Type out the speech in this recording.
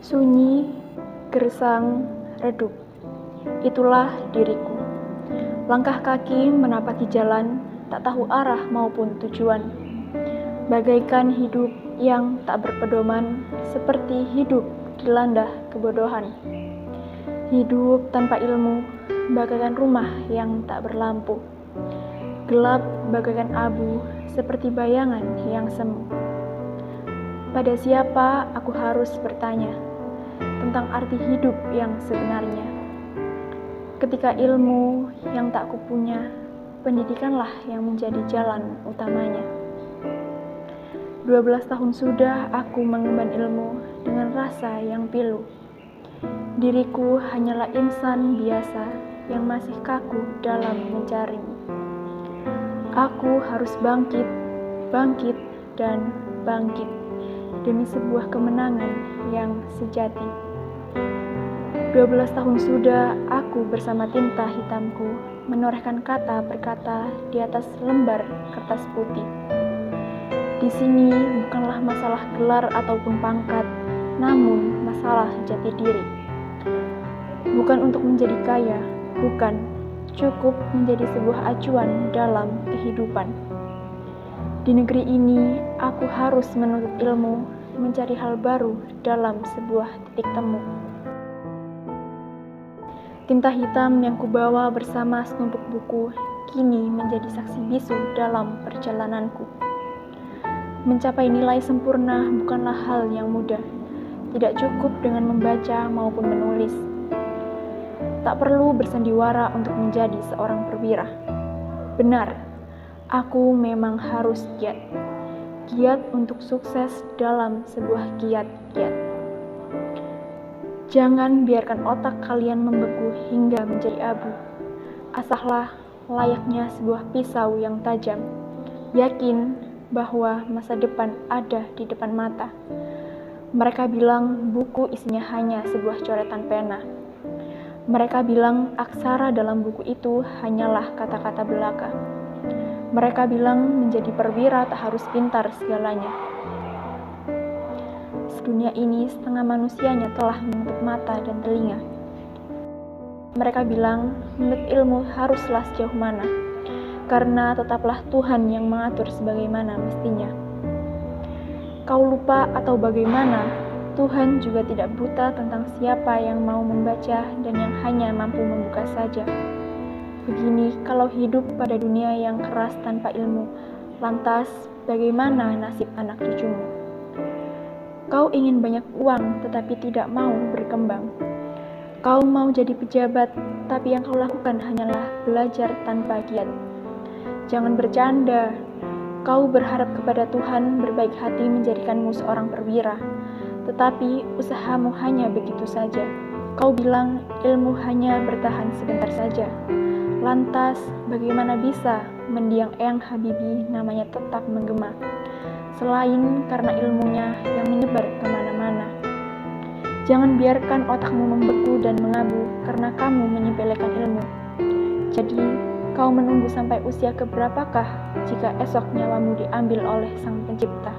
Sunyi, gersang, redup. Itulah diriku. Langkah kaki menapaki jalan, tak tahu arah maupun tujuan. Bagaikan hidup yang tak berpedoman, seperti hidup dilanda kebodohan. Hidup tanpa ilmu, bagaikan rumah yang tak berlampu. Gelap bagaikan abu, seperti bayangan yang semu. Pada siapa aku harus bertanya tentang arti hidup yang sebenarnya? Ketika ilmu yang tak kupunya, pendidikanlah yang menjadi jalan utamanya. 12 tahun sudah aku mengemban ilmu dengan rasa yang pilu. Diriku hanyalah insan biasa yang masih kaku dalam mencari. Aku harus bangkit, dan bangkit demi sebuah kemenangan yang sejati. 12 tahun sudah aku bersama tinta hitamku menorehkan kata per kata di atas lembar kertas putih. Di sini bukanlah masalah gelar ataupun pangkat, namun masalah jati diri. Bukan untuk menjadi kaya, bukan, cukup menjadi sebuah acuan dalam kehidupan. Di negeri ini, aku harus menuntut ilmu, mencari hal baru dalam sebuah titik temu. Tinta hitam yang kubawa bersama setumpuk buku kini menjadi saksi bisu dalam perjalananku. Mencapai nilai sempurna bukanlah hal yang mudah. Tidak cukup dengan membaca maupun menulis. Tak perlu bersandiwara untuk menjadi seorang perwira. Benar, aku memang harus giat. Giat untuk sukses dalam sebuah kiat-kiat. Jangan biarkan otak kalian membeku hingga menjadi abu. Asahlah layaknya sebuah pisau yang tajam. Yakin bahwa masa depan ada di depan mata. Mereka bilang buku isinya hanya sebuah coretan pena. Mereka bilang aksara dalam buku itu hanyalah kata-kata belaka. Mereka bilang menjadi perwira tak harus pintar segalanya. Sedunia ini setengah manusianya telah menutup mata dan telinga. Mereka bilang menuntut ilmu haruslah sejauh mana, karena tetaplah Tuhan yang mengatur sebagaimana mestinya. Kau lupa atau bagaimana? Tuhan juga tidak buta tentang siapa yang mau membaca dan yang hanya mampu membuka saja. Begini, kalau hidup pada dunia yang keras tanpa ilmu, lantas bagaimana nasib anak cucumu? Kau ingin banyak uang tetapi tidak mau berkembang. Kau mau jadi pejabat, tapi yang kau lakukan hanyalah belajar tanpa giat. Jangan bercanda. Kau berharap kepada Tuhan berbaik hati menjadikanmu seorang perwira. Tetapi usahamu hanya begitu saja. Kau bilang ilmu hanya bertahan sebentar saja. Lantas bagaimana bisa mendiang Eyang Habibie namanya tetap menggema, selain karena ilmunya yang menyebar kemana-mana. Jangan biarkan otakmu membeku dan mengabu karena kamu menyepelekan ilmu. Jadi kau menunggu sampai usia keberapakah jika esok nyawamu diambil oleh Sang Pencipta?